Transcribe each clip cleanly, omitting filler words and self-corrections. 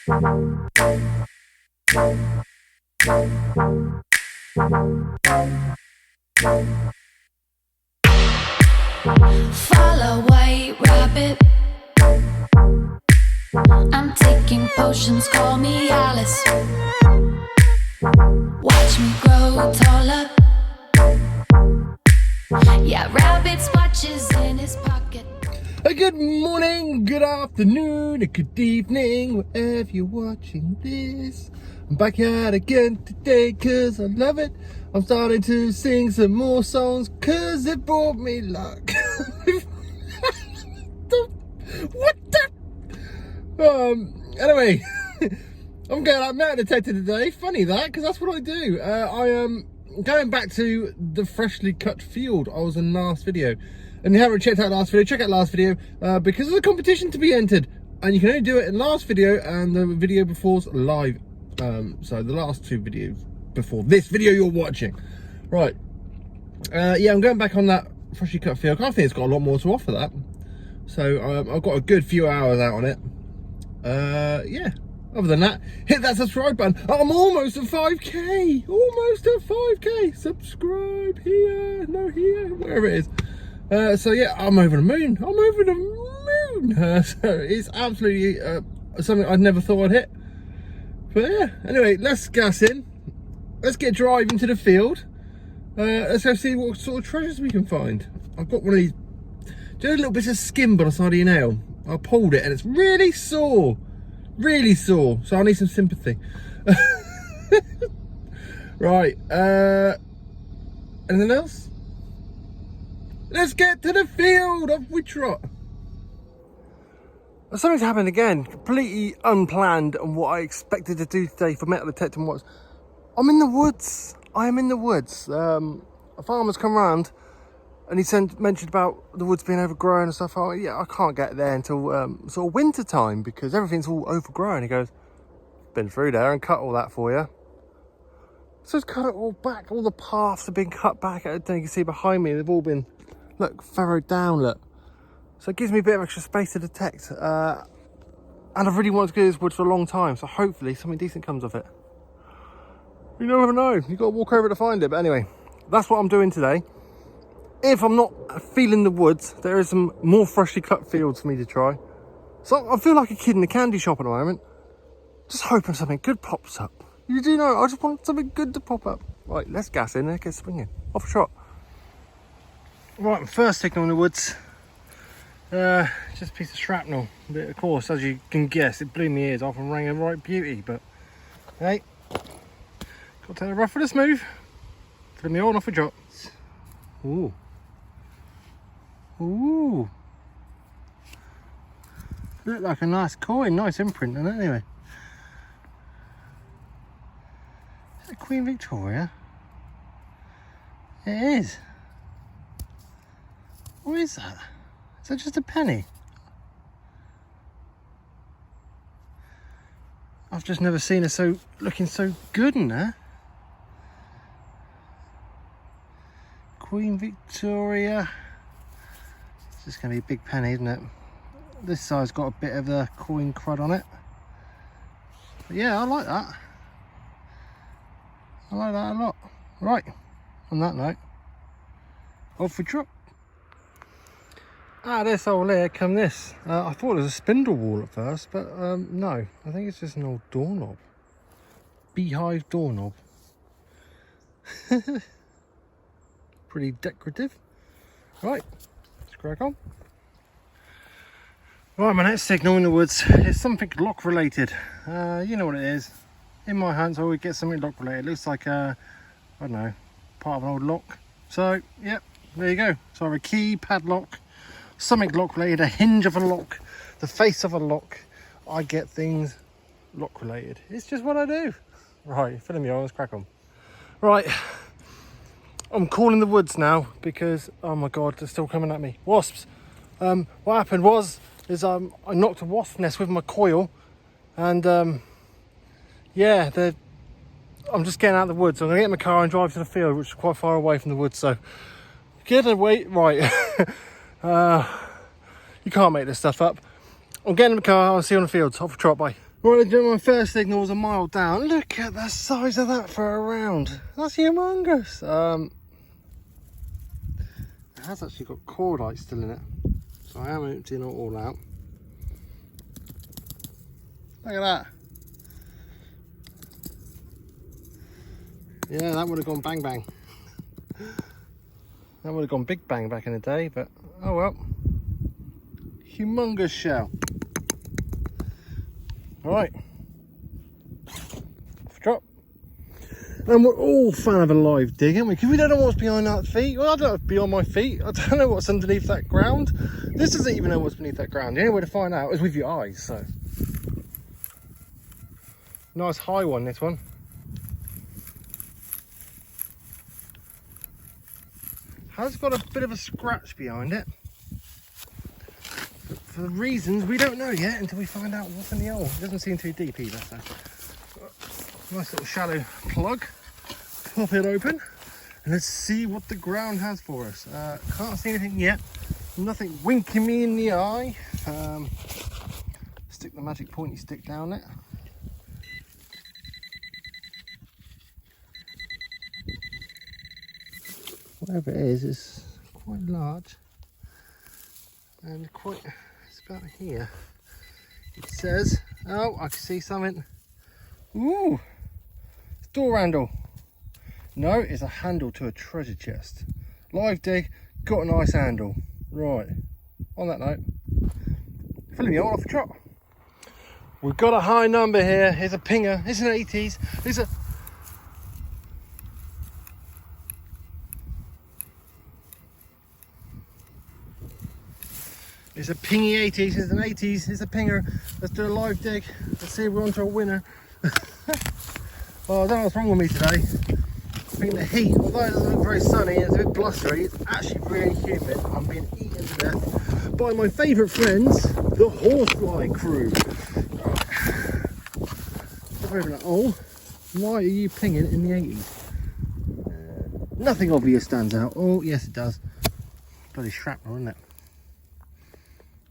Follow white rabbit. I'm taking potions, call me Alice. Watch me grow taller. Yeah, rabbit's watches in his pocket. Good morning, good afternoon, and good evening, wherever you're watching this. I'm back at again today, cause I love it. I'm starting to sing some more songs, cause it brought me luck. What the? Anyway, I'm going out metal detector today. Funny that, because that's what I do. I am going back to the freshly cut field I was in last video. And if you haven't checked out last video, check out last video, because there's a competition to be entered. And you can only do it in last video and the video before's live. So the last two videos before this video you're watching. Right. Yeah, I'm going back on that freshly cut field. I think it's got a lot more to offer that. So I've got a good few hours out on it. Yeah. Other than that, hit that subscribe button. I'm almost at 5k. Almost at 5k. Subscribe here, no here, wherever it is. So yeah, I'm over the moon. I'm over the moon. So it's absolutely something I'd never thought I'd hit. But yeah, anyway, let's gas in. Let's get driving to the field. Let's go see what sort of treasures we can find. I've got one of these, just a little bit of skin by the side of your nail. I pulled it and it's really sore. Really sore. So I need some sympathy. Right. Anything else? Let's get to the field of Woodland. Something's happened again, completely unplanned, and what I expected to do today for metal detecting was, I'm in the woods. I am in the woods. A farmer's come round and he mentioned about the woods being overgrown and stuff. Oh, yeah, I can't get there until sort of winter time because everything's all overgrown. He goes, been through there and cut all that for you. So it's cut it all back. All the paths have been cut back. You can see behind me, they've all been, look, furrowed down, look. So it gives me a bit of extra space to detect. And I've really wanted to go to this wood for a long time. So hopefully something decent comes of it. You never know. You've got to walk over to find it. But anyway, that's what I'm doing today. If I'm not feeling the woods, there is some more freshly cut fields for me to try. So I feel like a kid in a candy shop at the moment. Just hoping something good pops up. You do know, I just want something good to pop up. Right, let's gas in, let's get swinging. Off a trot. Right, first signal in the woods. Just a piece of shrapnel. But of course, as you can guess, it blew my ears off and rang a right beauty. But hey, got to take the rough for the smooth. Fill me on off a drop. Ooh. Ooh. Look like a nice coin, nice imprint, doesn't it? Anyway. Is that Queen Victoria? It is. What is that? Is that just a penny? I've just never seen her looking so good in there. Queen Victoria. It's just going to be a big penny, isn't it? This side's got a bit of the coin crud on it. But yeah, I like that. I like that a lot. Right, on that note, off we trot. Ah, this hole here, come this. I thought it was a spindle wall at first, but no. I think it's just an old doorknob. Beehive doorknob. Pretty decorative. Right, let's crack on. Right, my next signal in the woods is something lock related. You know what it is. In my hands I always get something lock related. It looks like I don't know, part of an old lock. So, yep, there you go. So I have a key, padlock, something lock related, a hinge of a lock, the face of a lock. I get things lock related. It's just what I do. Right, filling me on, let's crack on. Right. I'm calling the woods now because, oh my god, they're still coming at me. Wasps. What happened was I knocked a wasp nest with my coil, and yeah, I'm just getting out of the woods. I'm gonna get in my car and drive to the field, which is quite far away from the woods. So get away, right? You can't make this stuff up. I'm getting in the car. I'll see you on the fields. Off a trot, bye. Right, my first signal was a mile down. Look at the size of that for a round. That's humongous. It has actually got cordite still in it, so I am emptying it all out. Look at that. Yeah, that would have gone bang bang. That would have gone big bang back in the day, but oh well. Humongous shell. Right. Drop. And we're all fan of a live dig, aren't we? Because we don't know what's behind that feet. Well, I don't know what's beyond my feet. I don't know what's underneath that ground. This doesn't even know what's beneath that ground. The only way to find out is with your eyes, so. Nice high one, this one. Has got a bit of a scratch behind it. But for reasons we don't know yet until we find out what's in the hole. It doesn't seem too deep either, so. Nice little shallow plug. Pop it open and let's see what the ground has for us. Can't see anything yet. Nothing winking me in the eye. Stick the magic pointy stick down it. Whatever it is, it's quite large and it's about here. It says, oh, I can see something. Ooh, it's door handle. No, it's a handle to a treasure chest. Live dig, got a nice handle. Right, on that note, filling me off a trot. We've got a high number here. Here's a pinger, it's an 80s, it's a pingy 80s, it's an 80s, it's a pinger. Let's do a live dig. Let's see if we're onto a winner. Oh, I don't know what's wrong with me today. I think the heat, although it doesn't look very sunny, it's a bit blustery, it's actually really humid. I'm being eaten to death by my favourite friends, the horsefly crew. Step over that hole. Why are you pinging in the 80s? Nothing obvious stands out. Oh, yes it does. Bloody shrapnel, isn't it?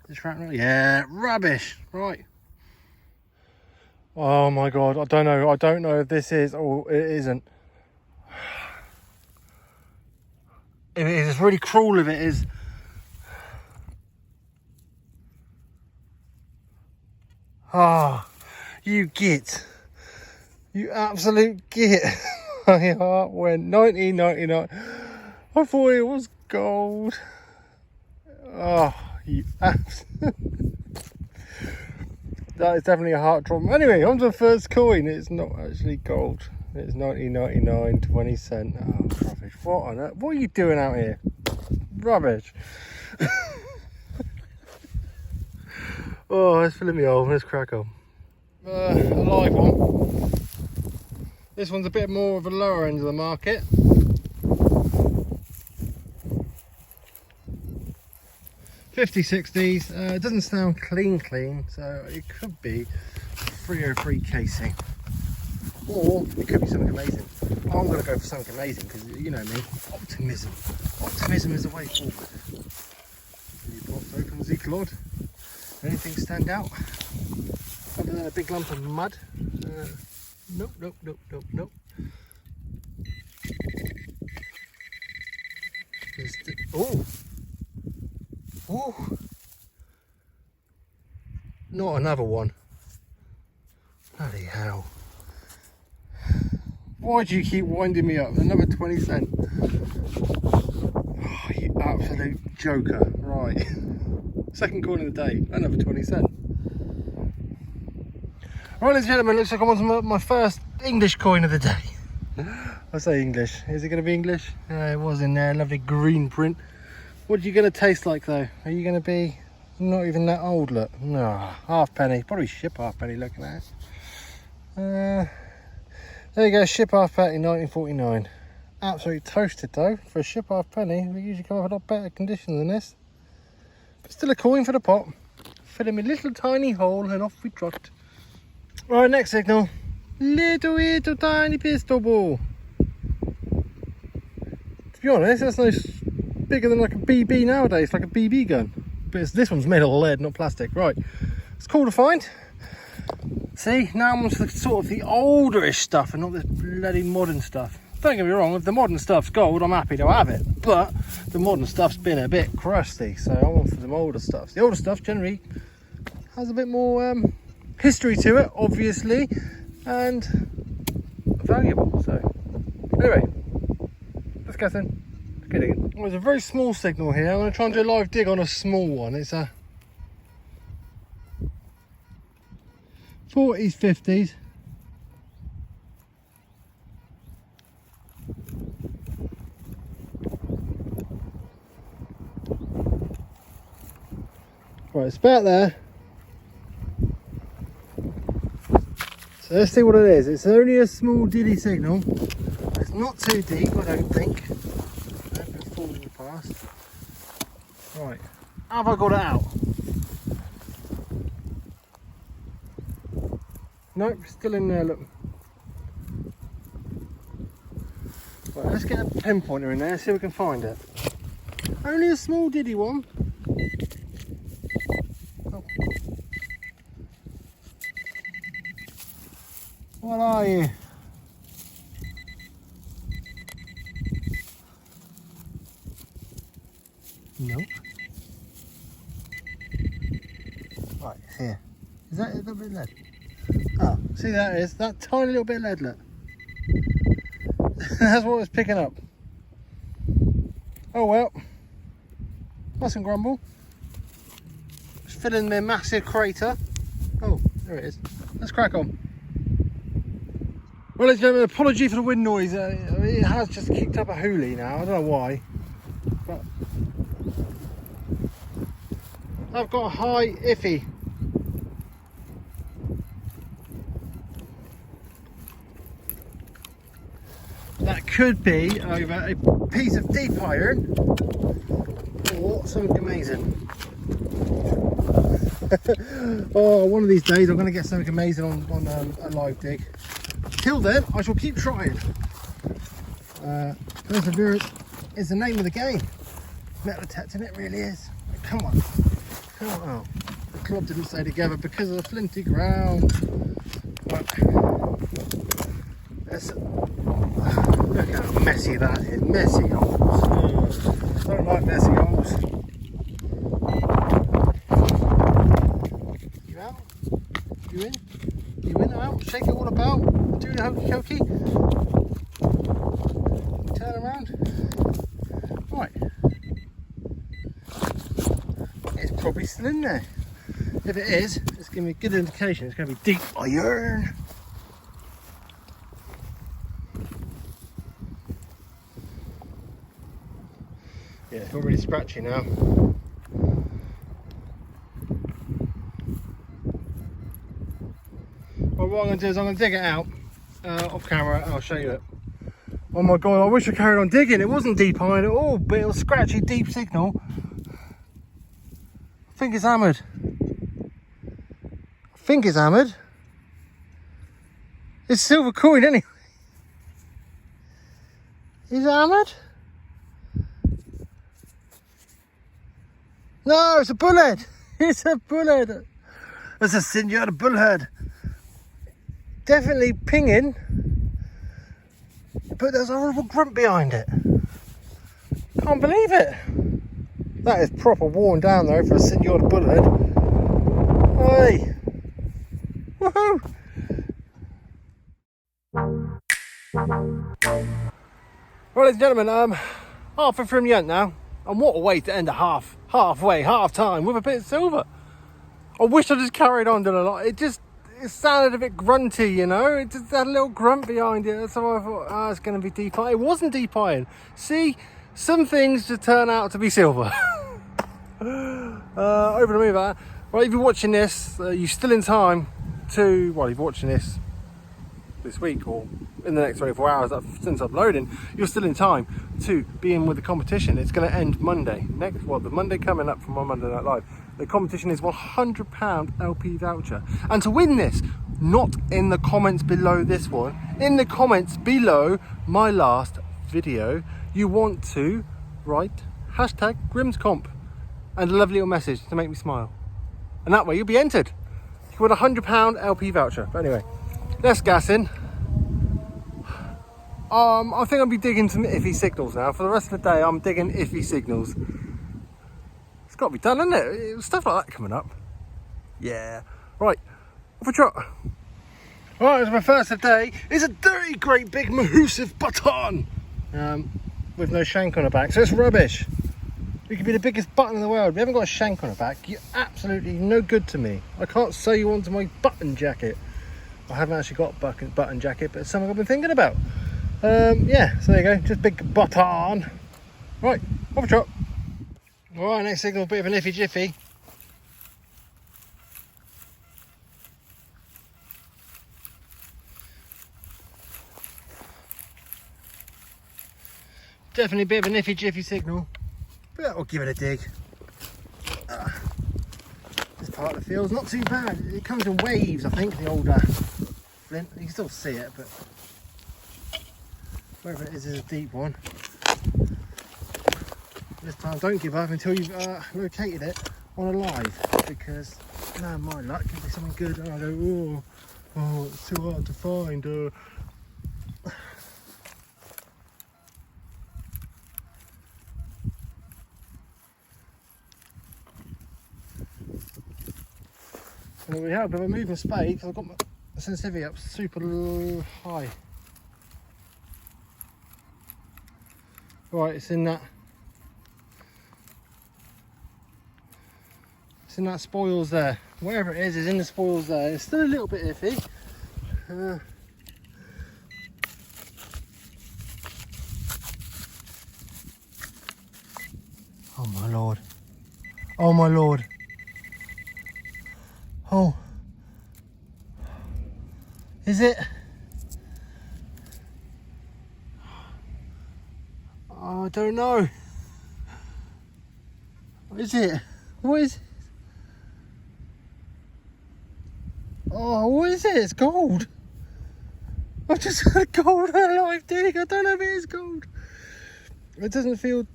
Is it shrapnel? Yeah, rubbish. Right. Oh my god, I don't know if this is or it isn't. If it is, it's really cruel if it is. Ah, oh, you absolute git. My heart went 1999. I thought it was gold. Oh, you absolute. That is definitely a heart trauma. Anyway, on to the first coin. It's not actually gold. It's 1999, 20 cent. Oh, rubbish. What on earth? What are you doing out here? Rubbish. Oh, it's filling me off. Let's crack on. A live one. This one's a bit more of a lower end of the market. $50-60s. It doesn't sound clean, so it could be 303 casing, or it could be something amazing. I'm going to go for something amazing because you know me, optimism. Optimism is the way forward. You pops open the clod. Anything stand out other than a big lump of mud? Nope. Oh, not another one. Bloody hell. Why do you keep winding me up? Another 20 cent. Oh, you absolute joker. Right. Second coin of the day, another 20 cent. Right, ladies and gentlemen, looks like I'm on to my first English coin of the day. I say English. Is it going to be English? It was in there, lovely green print. What are you going to taste like though? Are you going to be not even that old? Look, no, halfpenny, probably ship halfpenny looking at it. There you go, ship halfpenny 1949. Absolutely toasted though. For a ship halfpenny, they usually come up in a lot better condition than this. But still a coin for the pot. Fill in a little tiny hole and off we trot. Right, next signal. Little tiny pistol ball. To be honest, that's no bigger than like a BB nowadays, like a BB gun. But this one's made of lead, not plastic. Right, it's cool to find. See, now I'm on to sort of the olderish stuff and not this bloody modern stuff. Don't get me wrong, if the modern stuff's gold, I'm happy to have it. But the modern stuff's been a bit crusty, so I want for some older stuff. The older stuff generally has a bit more history to it, obviously, and valuable. So anyway, let's get in. Let's get digging. Well, there's a very small signal here. I'm going to try and do a live dig on a small one. It's a 40s, 50s. Right, it's about there. So let's see what it is. It's only a small diddy signal. It's not too deep, I don't think. I've been falling in the past. Right, have I got it out? Nope, still in there, look. Right, let's get a pinpointer in there, see if we can find it. Only a small diddy one. Oh. What are you? Nope. Right, it's here. Is that a little bit of lead? Oh, see that is that tiny little bit of lead, look. That's what it's picking up. Oh well, mustn't grumble. Just filling their massive crater. Oh, there it is. Let's crack on. Well, ladies and gentlemen, apology for the wind noise. It has just kicked up a hoolie now. I don't know why, but I've got a high iffy. That could be over a piece of deep iron or something amazing. Oh, one of these days I'm going to get something amazing on a live dig. Till then, I shall keep trying. Perseverance is the name of the game. Metal detecting, it really is. Come on. Come on. Oh, the club didn't stay together because of the flinty ground. But look how messy that is. Messy holes. I don't like messy holes. You out? You in? You in or out? Shake it all about. Do the hokey cokey. Turn around. Right. It's probably still in there. If it is, it's giving me a good indication it's going to be deep iron. Yeah, it's not really scratchy now. Well, what I'm going to do is I'm going to dig it out off camera and I'll show you it. Oh my god, I wish I carried on digging. It wasn't deep iron at all, but it was scratchy, deep signal. I think it's hammered. I think it's hammered. It's silver coin anyway. Is it hammered? No, it's a bullhead. It's a bullhead. It's a Senor bullhead. Definitely pinging, but there's a horrible grunt behind it. Can't believe it. That is proper worn down though for a Senor bullhead. Hey, woohoo! Well, ladies and gentlemen, halfway through the end now, and what a way to end a half time with a bit of silver. I wish I just carried on doing a lot. It sounded a bit grunty, you know. It just had a little grunt behind it. So I thought, it's going to be deep iron. It wasn't deep iron. See, some things just turn out to be silver. Over to me that. Well, if you're watching this, you're still in time to, well, if you're watching this week or in the next 24 hours since uploading, you're still in time to be in with the competition. It's going to end Monday. The Monday coming up from my Monday Night Live. The competition is £100 LP voucher. And to win this, not in the comments below this one, in the comments below my last video, you want to write #GrimsComp and a lovely little message to make me smile. And that way you'll be entered. You win a £100 LP voucher. But anyway, let's gas in. I think I'll be digging some iffy signals now. For the rest of the day, I'm digging iffy signals. It's got to be done, isn't it? Stuff like that coming up. Yeah. Right, off a trot. Right, it's my first of the day. It's a dirty, great, big, massive button with no shank on the back, so it's rubbish. You could be the biggest button in the world. We haven't got a shank on the back. You're absolutely no good to me. I can't sew you onto my button jacket. I haven't actually got a button jacket, but it's something I've been thinking about. Yeah, so there you go, just big button. Right, off a trot. Right, next signal, bit of an iffy jiffy. Definitely a bit of an iffy jiffy signal, but we'll give it a dig. This part of the field's not too bad. It comes in waves, I think, the older flint. You can still see it, but wherever it is a deep one. This time, don't give up until you've located it on a live, because man, my luck, it'll be something good, and I go, oh, it's too hard to find. And we have a bit of a moving spade because I've got my sensitivity up super high. Right, it's in that spoils there. Wherever it is in the spoils there. It's still a little bit iffy. Oh my lord. Oh my lord. Oh, is it? Oh, I don't know. Is it? What is it? Oh, what is it? It's gold. I just had gold on a live dig. I don't know if it is gold. It doesn't feel.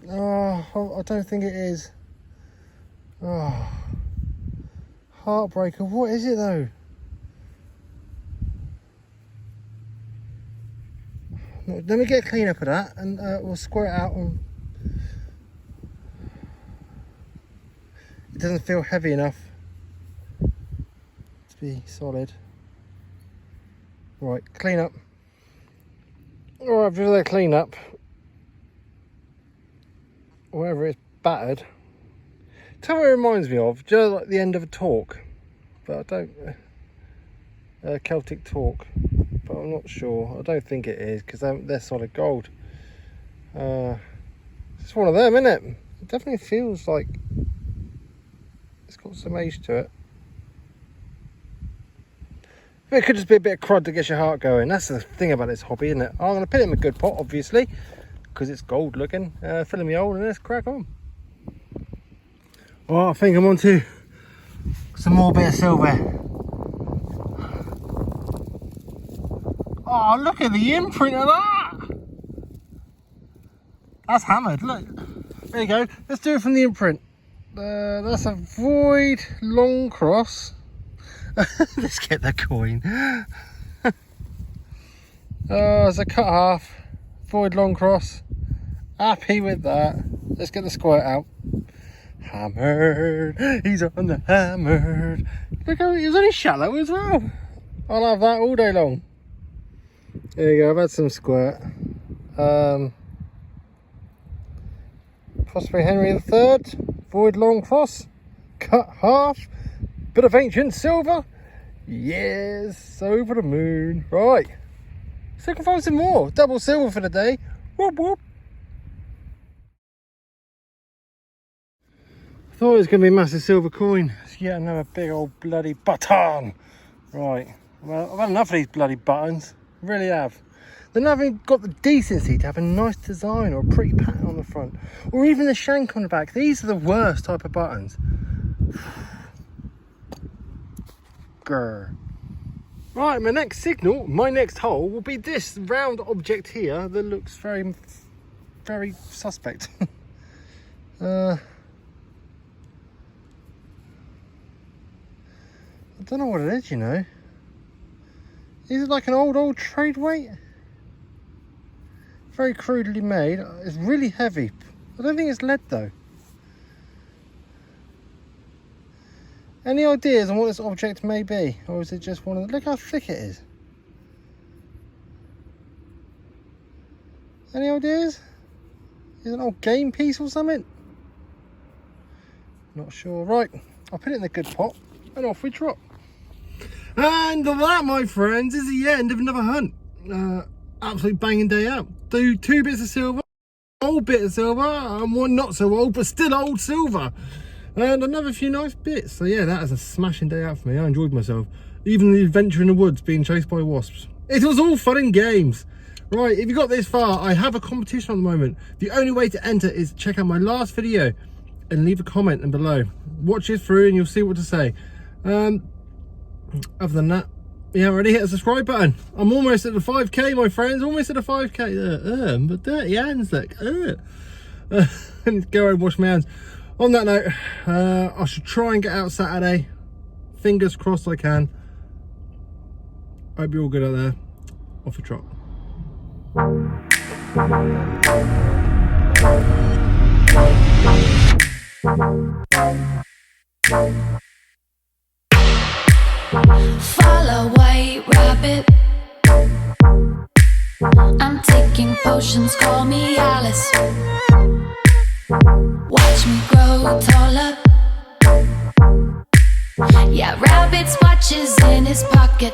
Oh, I don't think it is. Oh. Heartbreaker. What is it though? Let me get a clean up of that, and we'll square it out. It doesn't feel heavy enough to be solid. Right, clean up. Alright, after the clean up, wherever it's battered. Tell me what it reminds me of, just like the end of a talk, but I don't, Celtic talk, but I'm not sure. I don't think it is, because they're solid gold. It's one of them, isn't it? It definitely feels like it's got some age to it. But it could just be a bit of crud to get your heart going. That's the thing about this hobby, isn't it? I'm going to put it in a good pot, obviously, because it's gold looking. Filling me hole, and let's crack on. Well, I think I'm on to some more bit of silver. Oh, look at the imprint of that! That's hammered, look. There you go. Let's do it from the imprint. That's a void long cross. Let's get the coin. It's a cut half, void long cross. Happy with that. Let's get the squirt out. Hammered, he's on the hammered. Look how he was only shallow as well. I'll have that all day long. There you go, I've had some squirt. Possibly Henry III, void long cross, cut half, bit of ancient silver. Yes, over the moon. Right, so I can find some more. Double silver for the day. Whoop whoop. Thought it was going to be a massive silver coin. It's yet another big old bloody button. Right, well, I've had enough of these bloody buttons. I really have. They haven't got the decency to have a nice design or a pretty pattern on the front, or even the shank on the back. These are the worst type of buttons. Grr. Right, my next signal, my next hole will be this round object here that looks very, very suspect. I I don't know what it is, you know. Is it like an old trade weight? Very crudely made. It's really heavy. I don't think it's lead though. Any ideas on what this object may be? Or is it just one of the... Look how thick it is. Any ideas? Is it an old game piece or something? Not sure. Right, I'll put it in the good pot and off we trot. And that, my friends, is the end of another hunt. Absolutely banging day out. Do 2 bits of silver, old bit of silver, and one not so old, but still old silver. And another few nice bits. So yeah, that was a smashing day out for me. I enjoyed myself. Even the adventure in the woods, being chased by wasps. It was all fun and games. Right, if you got this far, I have a competition at the moment. The only way to enter is check out my last video and leave a comment and below. Watch it through and you'll see what to say. Other than that, yeah, already hit the subscribe button. I'm almost at the 5k, my friends. Almost at the 5k. But dirty hands, look. And go and wash my hands. On that note, I should try and get out Saturday. Fingers crossed I can. Hope you're all good out there. Off a trot. Follow white rabbit. I'm taking potions, call me Alice. Watch me grow taller. Yeah, rabbit's watches in his pocket.